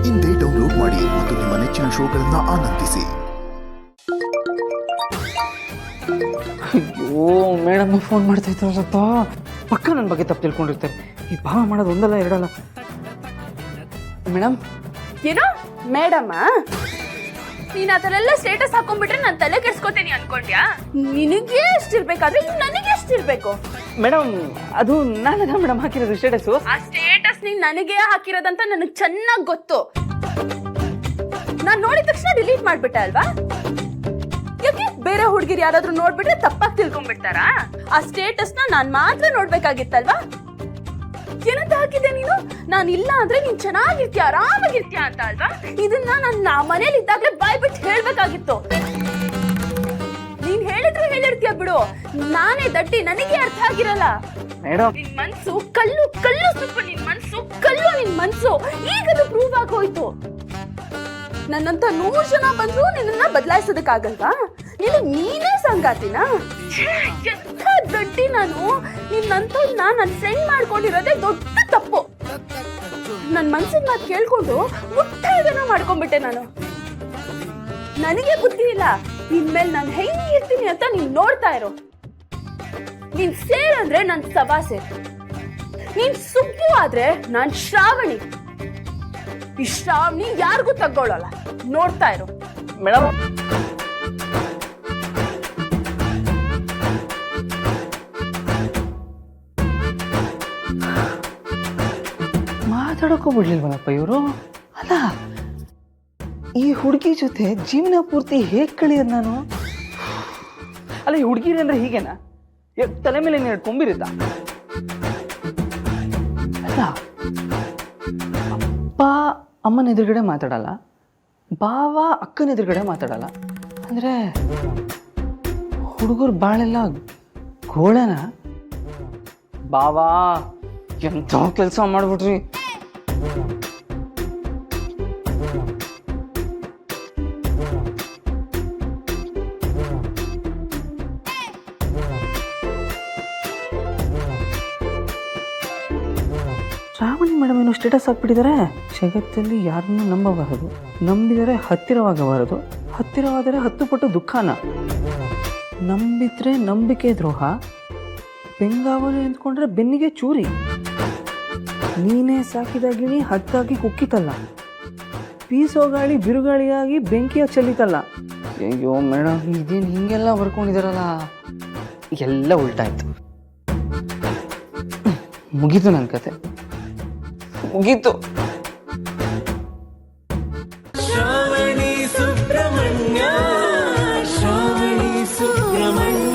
ಇಂದೇ ಡೌನ್ಲೋಡ್ ಮಾಡಿ ಮತ್ತು ನಿಮ್ಮ ನೆಚ್ಚಿನ ಶೋಗಳನ್ನು ಆನಂದಿಸಿ. ಅಯ್ಯೋ ಮೇಡಮ್ ಫೋನ್ ಮಾಡ್ತಾ ಇದ್ದಾರಪ್ಪ. ಪಕ್ಕ ನನ್ನ ಬಗ್ಗೆ ತಪ್ಪು ತಿಳ್ಕೊಂಡಿರ್ತಾರೆ. ಈ ಭಾವ ಮಾಡೋದು ಒಂದಲ್ಲ ಎರಡಲ್ಲ. ಮೇಡಮ್ ಏನೋ ಮೇಡಮ್ಮ, ನೀನ್ ಆ ಥರ ಎಲ್ಲ ಸ್ಟೇಟಸ್ ಹಾಕೊಂಡ್ಬಿಟ್ರೆ ನಾನು ತಲೆ ಕೆಡ್ಸ್ಕೊತೀನಿ ಅನ್ಕೊಂಡ್ಯಾ? ನಿನಗೆ ಎಷ್ಟಿರ್ಬೇಕಾದ್ರೆ ನನಗೆ ಎಷ್ಟಿರ್ಬೇಕು? ಮೇಡಮ್ ಅದು ನಾನಲ್ಲ ಮೇಡಮ್ ಹಾಕಿರೋದು ಸ್ಟೇಟಸ್. ಆ ಸ್ಟೇಟಸ್ ನೀನ್ ನನಗೆ ಹಾಕಿರೋದಂತ ನನಗೆ ಚೆನ್ನಾಗಿ ಗೊತ್ತು. ನಾನ್ ನೋಡಿದ ತಕ್ಷಣ ಡಿಲೀಟ್ ಮಾಡ್ಬಿಟ್ಟೆ ಅಲ್ವಾ? ಯಾಕೆ ಬೇರೆ ಹುಡುಗಿರು ಯಾರಾದ್ರೂ ನೋಡ್ಬಿಟ್ರೆ ತಪ್ಪಾಗಿ ತಿಳ್ಕೊಂಡ್ಬಿಡ್ತಾರಾ? ಆ ಸ್ಟೇಟಸ್ ನಾನ್ ಮಾತ್ರ ನೋಡ್ಬೇಕಾಗಿತ್ತಲ್ವಾ? ಏನಂತ ಹಾಕಿದ್ದೆ ನೀನು? ನಾನು ಇಲ್ಲ ಅಂದ್ರೆ ನೀನ್ ಚೆನ್ನಾಗಿರ್ತೀಯ, ಆರಾಮಾಗಿರ್ತೀಯ ಅಂತ ಅಲ್ವಾ? ಇದನ್ನ ನಾನು ಮನೇಲಿ ಇದ್ದಾಗಲೇ ಬಾಯ್ ಬಿಟ್ಟು ಹೇಳ್ಬೇಕಾಗಿತ್ತು. ನೀನ್ ಹೇಳಿದ್ರೆ ಹೇಳಿರ್ತೀಯ ಬಿಡು, ನಾನೇ ದಡ್ಡಿ, ನನಗೆ ಅರ್ಥ ಆಗಿರಲ್ಲ. ಮೇಡಮ್ ನಿನ್ ಮನ್ಸು ಕಲ್ಲು ಕಲ್ಲು ಸುಪ್ಪು, ನಿನ್ ಮನ್ಸು ಕಲ್ಲು, ನಿನ್ ಮನ್ಸು ಈಗದು ಪ್ರೂವ್ ಆಗೋಯ್ತು. ನನ್ನಂತ 100 ಜನ ಬಂದ್ರು ನಿನ್ನ ಬದಲಾಯಿಸೋದಕ್ಕಾಗಲ್ವಾ? ನೀನೇ ಸಂಗಾತಿನ? ಎಂಥ ದಡ್ಡಿ ನಾನು. ನಿನ್ನಂತ ನನ್ನ ಫ್ರೆಂಡ್ ಮಾಡ್ಕೊಂಡಿರೋದೇ ದೊಡ್ಡ ತಪ್ಪು. ನನ್ ಮನ್ಸಿನ ಮಾತು ಕೇಳ್ಕೊಂಡು ಮುಟ್ಟೈದನ ಮಾಡ್ಕೊಂಡ್ಬಿಟ್ಟೆ ನಾನು. ನನಗೆ ಬುದ್ಧಿ ಇಲ್ಲ. ಇನ್ಮೇಲೆ ನಾನು ಹೆಂಗಿರ್ತೀನಿ ಅಂತ ನೀನ್ ನೋಡ್ತಾ ಇರೋ. ನೀನ್ ಸೇರಂದ್ರೆ ನನ್ ಸವಾಸೆ, ನೀನ್ ಸುಬ್ಬು ಆದ್ರೆ ನಾನ್ ಶ್ರಾವಣಿ. ಈ ಶ್ರಾವಣಿ ಯಾರಿಗೂ ತಗೊಳ್ಳಲ್ಲ, ನೋಡ್ತಾ ಇರೋ. ಮೇಡಮ್ ಮಾತಾಡೋಕ್ಕೂ ಬಿಡ್ಲಿಲ್ವಲ್ಲಪ್ಪ ಇವರು. ಅಲ್ಲ ಈ ಹುಡುಗಿ ಜೊತೆ ಜೀವನ ಪೂರ್ತಿ ಹೇಗೆ ಕಳಿಯೋದು ನಾನು? ಅಲ್ಲ ಈ ಹುಡುಗಿರಿ ಅಂದ್ರೆ ಹೀಗೇನಾ? ತಲೆ ಮೇಲೆ ನೀನು ಕೊಂಬಿರುತ್ತಾ? ಅಲ್ಲ ಅಪ್ಪ ಅಮ್ಮನ ಎದುರುಗಡೆ ಮಾತಾಡಲ್ಲ, ಬಾವ ಅಕ್ಕನ ಎದುರುಗಡೆ ಮಾತಾಡಲ್ಲ ಅಂದ್ರೆ ಹುಡುಗರು ಬಾಳೆಲ್ಲ ಗೋಳನ? ಬಾವಾ ಎಂಥ ಕೆಲಸ ಮಾಡ್ಬಿಟ್ರಿ. ಶ್ರಾವಣಿ ಮೇಡಮ್ ಏನು ಸ್ಟೇಟಸ್ ಹಾಕ್ಬಿಟ್ಟಿದ್ದಾರೆ. ಜಗತ್ತಲ್ಲಿ ಯಾರನ್ನು ನಂಬಬಾರದು, ನಂಬಿದರೆ ಹತ್ತಿರವಾಗಬಾರದು, ಹತ್ತಿರವಾದರೆ 10 ಪಟ್ಟು ದುಃಖನ. ನಂಬಿದ್ರೆ ನಂಬಿಕೆ ದ್ರೋಹ, ಬೆಂಗಾವಲು ಎಂದ್ಕೊಂಡ್ರೆ ಬೆನ್ನಿಗೆ ಚೂರಿ. ನೀನೇ ಸಾಕಿದ ಗಿಣಿ ಹತ್ತಾಗಿ ಕುಕ್ಕಿತಲ್ಲ, ಬೀಸೋ ಗಾಳಿ ಬಿರುಗಾಳಿಯಾಗಿ ಬೆಂಕಿಯ ಚೆಲ್ಲಿತಲ್ಲ. ಅಯ್ಯೋ ಮೇಡಮ್ ಇದೇನು ಹಿಂಗೆಲ್ಲ ಬರ್ಕೊಂಡಿದಾರಲ್ಲ, ಎಲ್ಲ ಉಲ್ಟಾಯ್ತು. ಮುಗೀತು ನನ್ನ ಕತೆ, ಮುಗೀತು. ಶ್ರಾವಣಿ ಸುಬ್ರಹ್ಮಣ್ಯ, ಶ್ರಾವಣಿ ಸುಬ್ರಹ್ಮಣ್ಯ.